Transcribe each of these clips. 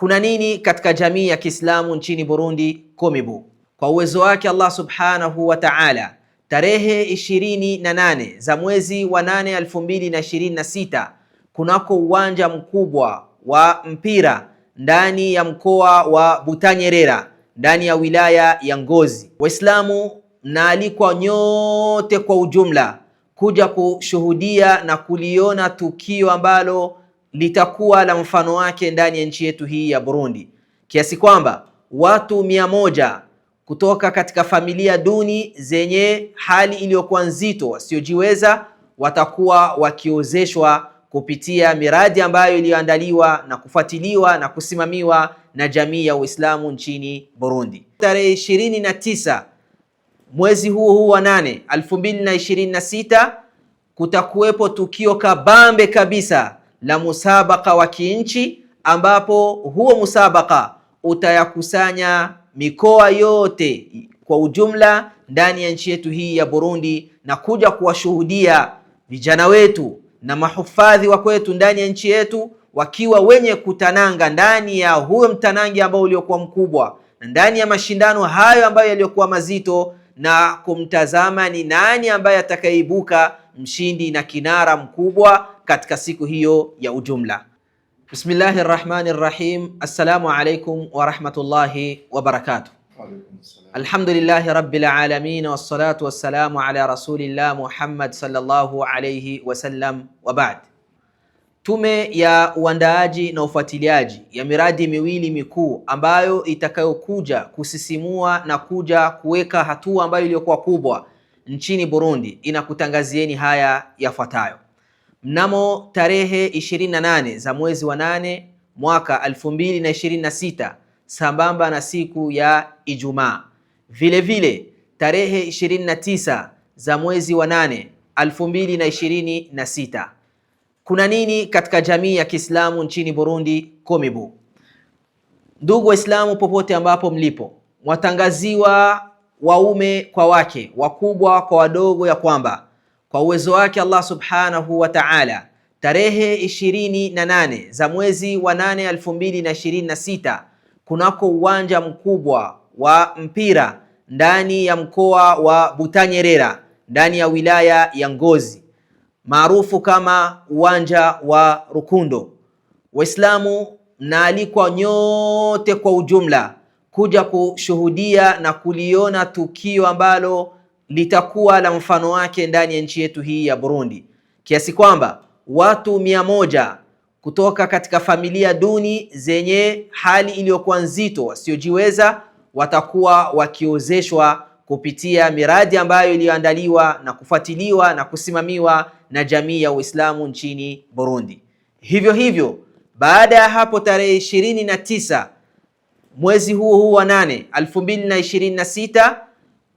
Kuna nini katika jamii ya Kiislamu nchini Burundi? Komibu. Kwa uwezo wake Allah subhanahu wa ta'ala, tarehe 28 za mwezi wa 8 2026, kunako uwanja mkubwa wa mpira ndani ya mkoa wa Butanyerera ndani ya wilaya ya Ngozi, Waislamu mnaalikwa nyote kwa ujumla kuja kushuhudia na kuliona tukio ambalo litakuwa la mfano wake ndani ya nchi yetu hii ya Burundi, kiasi kwamba watu 100 kutoka katika familia duni zenye hali iliyokuwa nzito, wasiojiweza, watakuwa wakiozeshwa kupitia miradi ambayo iliyoandaliwa na kufuatiliwa na kusimamiwa na jamii ya Uislamu nchini Burundi. Tarehe 29 mwezi huu wa 8 2026 kutakuwepo tukio kabambe kabisa la musabaka wa kinchi, ambapo huo musabaka utayakusanya mikoa yote kwa ujumla ndani ya nchi yetu hii ya Burundi na kuja kuwashuhudia vijana wetu na mahufadhi wa kwetu ndani ya nchi yetu wakiwa wenye kutananga ndani ya huo mtanangi ambao uliokuwa mkubwa na ndani ya mashindano hayo ambayo yaliokuwa mazito, na kumtazama ni nani ambaye atakayeibuka mshindi na kinara mkubwa katika siku hiyo ya ujumla. Bismillahir Rahmanir Rahim. Assalamu alaikum wa rahmatullahi wa barakatuh. Alhamdulillahi Rabbil Alamin, wassalatu wassalamu ala Rasulillah Muhammad sallallahu alayhi wasallam, wa ba'd. Tume ya uandaaji na ufuatiliaji ya miradi miwili mikuu ambayo itakayokuja kusisimua na kuja kuweka hatua ambayo iliyokuwa kubwa nchini Burundi inakutangazieni haya yafuatayo. Mnamo tarehe 28 za mwezi wa 8 mwaka 2026, sambamba na siku ya Ijumaa, vile vile tarehe 29 za mwezi wa 8 2026, kuna nini katika jamii ya Kiislamu nchini Burundi? Komibu. Ndugu Waislamu popote ambapo mlipo, mwatangaziwa waume kwa wake, wakubwa kwa wadogo, ya kwamba kwa uwezo wake Allah subhanahu wa ta'ala, tarehe 28 za mwezi wa 8 2026, kunako uwanja mkubwa wa mpira ndani ya mkoa wa Butanyerera ndani ya wilaya ya Ngozi, maarufu kama uwanja wa Rukundo, Waislamu mnaalikwa nyote kwa ujumla kuja kushuhudia na kuliona tukio ambalo litakuwa la mfano wake ndani ya nchi yetu hii ya Burundi, kiasi kwamba watu 100 kutoka katika familia duni zenye hali iliyokuwa nzito, wasiojiweza, watakuwa wakiozeshwa kupitia miradi ambayo iliyoandaliwa na kufuatiliwa na kusimamiwa na jamii ya Uislamu nchini Burundi. Hivyo hivyo, baada ya hapo tarehe 29 mwezi huu wa 8 2026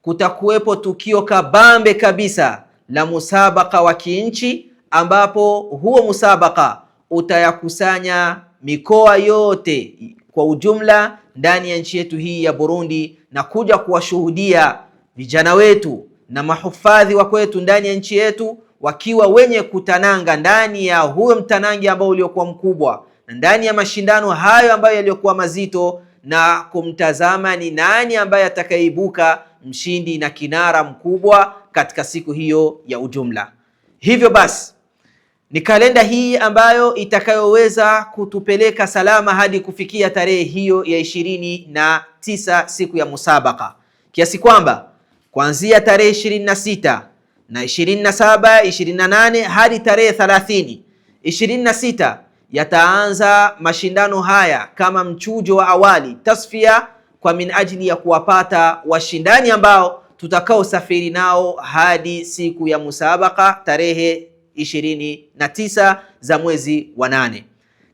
kutakuwepo tukio kabambe kabisa la musabaka wa kinchi, ambapo huo musabaka utayakusanya mikoa yote kwa ujumla ndani ya nchi yetu hii ya Burundi na kuja kuwashuhudia vijana wetu na mahufadhi wa kwetu ndani ya nchi yetu wakiwa wenye kutananga ndani ya huo mtanangi ambao uliokuwa mkubwa na ndani ya mashindano hayo ambayo yaliokuwa mazito, na kumtazama ni nani ambaye atakayeibuka mshindi na kinara mkubwa katika siku hiyo ya ujumla. Hivyo basi ni kalenda hii ambayo itakayoweza kutupeleka salama hadi kufikia tarehe hiyo ya 29 siku ya musabaka, kiasi kwamba kuanzia tarehe 26 na 27, 28 hadi tarehe 30, 26 yataanza mashindano haya kama mchujo wa awali, tasfia, kwa minajili ya kuwapata washindani ambao tutakao safiri nao hadi siku ya musabaka tarehe 29 za mwezi wa 8.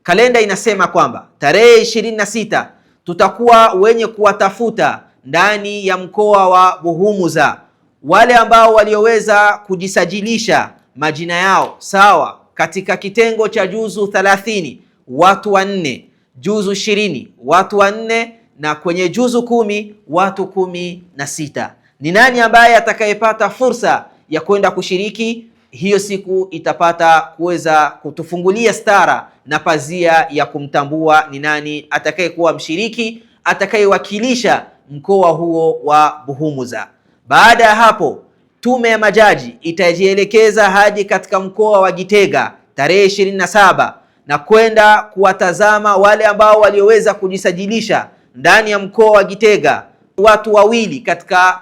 Kalenda inasema kwamba tarehe 26 tutakuwa wenye kuwatafuta ndani ya mkoa wa Buhumuza wale ambao walioweza kujisajilisha majina yao sawa katika kitengo cha juzu 30 watu 4, juzu 20 watu 4, na kwenye juzu 10 watu 16. Ni nani ambaye atakayepata fursa ya kwenda kushiriki hiyo siku itapata kuweza kutufungulia stara na pazia ya kumtambua ni nani atakayekuwa mshiriki atakayewakilisha mkoa huo wa Buhumuza. Baada ya hapo, tume ya majaji itajielekeza hadi katika mkoa wa Gitega tarehe 27 na kwenda kuwatazama wale ambao walioweza kujisajilisha ndani ya mkoa wa Gitega, watu wawili katika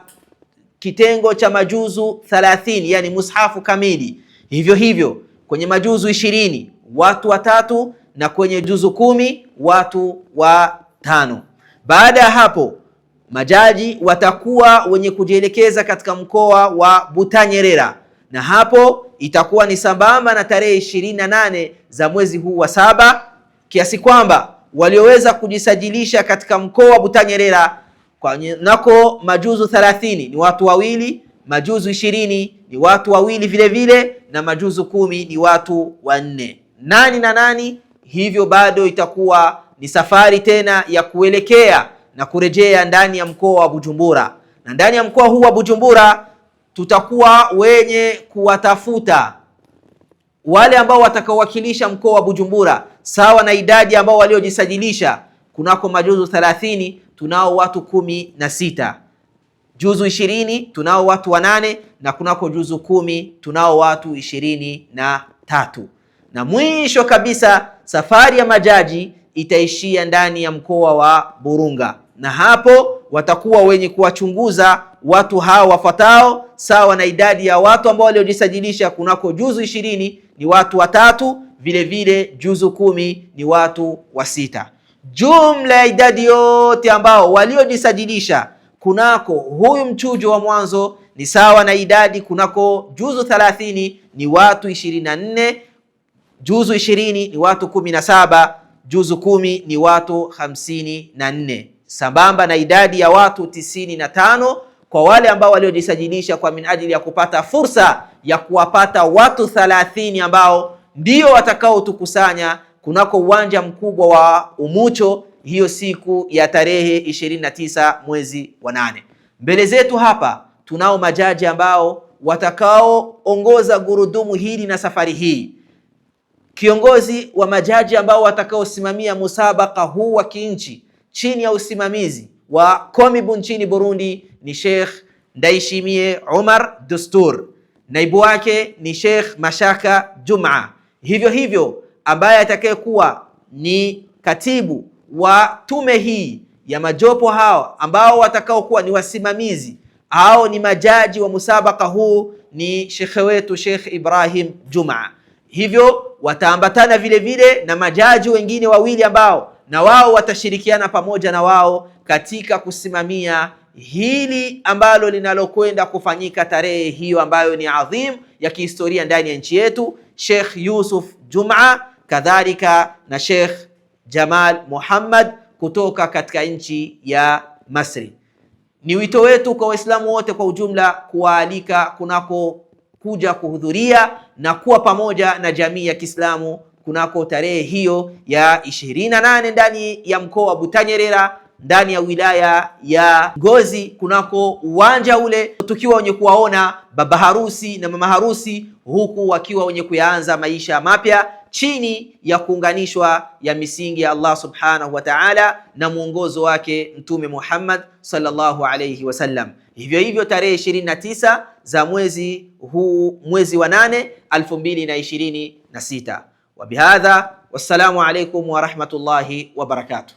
kitengo cha majuzu 30, yani mushafu kamili. Hivyo hivyo kwenye majuzu 20 watu watatu, na kwenye juzu 10 watu watano. Baada ya hapo, majaji watakuwa wenye kujielekeza katika mkoa wa Butanyerera, na hapo itakuwa ni sambamba na tarehe 28 za mwezi huu wa 7, kiasi kwamba walioweza kujisajilisha katika mkoa wa Butanyerera nako majuzu 30 ni watu wawili, majuzu 20 ni watu wawili vile vile, na majuzu 10 ni watu wanne. Nani na nani? Hivyo bado itakuwa ni safari tena ya kuelekea na kurejea ndani ya mkoa wa Bujumbura, na ndani ya mkoa huu wa Bujumbura tutakuwa wenye kuwatafuta wale ambao watakaowakilisha mkoa wa Bujumbura sawa na idadi ambao waliojisajilisha. Kunako majuzu 30 tunao watu 16, juzu 20 tunao watu 8, na kunako juzu 10 tunao watu 23. Na mwisho kabisa safari ya majaji itaishia ndani ya mkoa wa Burunga, na hapo watakuwa wenye kuwachunguza watu hao wafuatao sawa na idadi ya watu ambao waliojisajilisha. Kunako juzu 20 ni watu watatu, vile vile juzu 10 ni watu 6. Jumla ya idadi yote ambao waliojisajilisha kunako huyu mchujo wa mwanzo ni sawa na idadi kunako juzu 30 ni watu 24, juzu 20 ni watu 17, juzu 10 ni watu 54, sambamba na idadi ya watu 95 kwa wale ambao waliojisajilisha kwa minajili ya kupata fursa ya kuwapata watu 30 ambao ndio watakao tukusanya kunako uwanja mkubwa wa Umucho hiyo siku ya tarehe 29 mwezi wa 8. Mbele zetu hapa tunao majaji ambao watakaoongoza gurudumu hili na safari hii. Kiongozi wa majaji ambao watakaosimamia musabaka huu wa kinchi chini ya usimamizi wa Komibu nchini Burundi ni Sheikh Ndayishimiye Omar Dustur. Naibu wake ni Sheikh Mashaka Juma. Hivyo hivyo ambaye atakayekuwa ni katibu wa tume hii ya majopo hao ambao watakaokuwa ni wasimamizi au ni majaji wa musabaka huu ni shekhe wetu Sheikh Ibrahim Juma. Hivyo wataambatana vile vile na majaji wengine wawili ambao na wao watashirikiana pamoja na wao katika kusimamia hili ambalo linalokwenda kufanyika tarehe hiyo ambayo ni adhim ya kihistoria ndani ya nchi yetu. Sheikh Yusuf Juma kadhalika na Sheikh Jamal Muhammad kutoka katika nchi ya Masri. Ni wito wetu kwa Waislamu wote kwa ujumla kuwaalika kunako kuja kuhudhuria na kuwa pamoja na jamii ya Kiislamu kunako tarehe hiyo ya 28 ndani ya mkoa wa Butanyerera ndani ya wilaya ya Ngozi kunako uwanja ule, tukiwa wenye kuwaona baba harusi na mama harusi huku wakiwa wenye kuyaanza maisha mapya chini ya kuunganishwa ya misingi ya Allah subhanahu wa ta'ala na mwongozo wake Mtume Muhammad sallallahu alayhi wasallam. Hivyo hivyo tarehe 29 za mwezi huu, mwezi wa 8 2026. Wa bihadha wassalamu alaykum wa rahmatullahi wa barakatuh.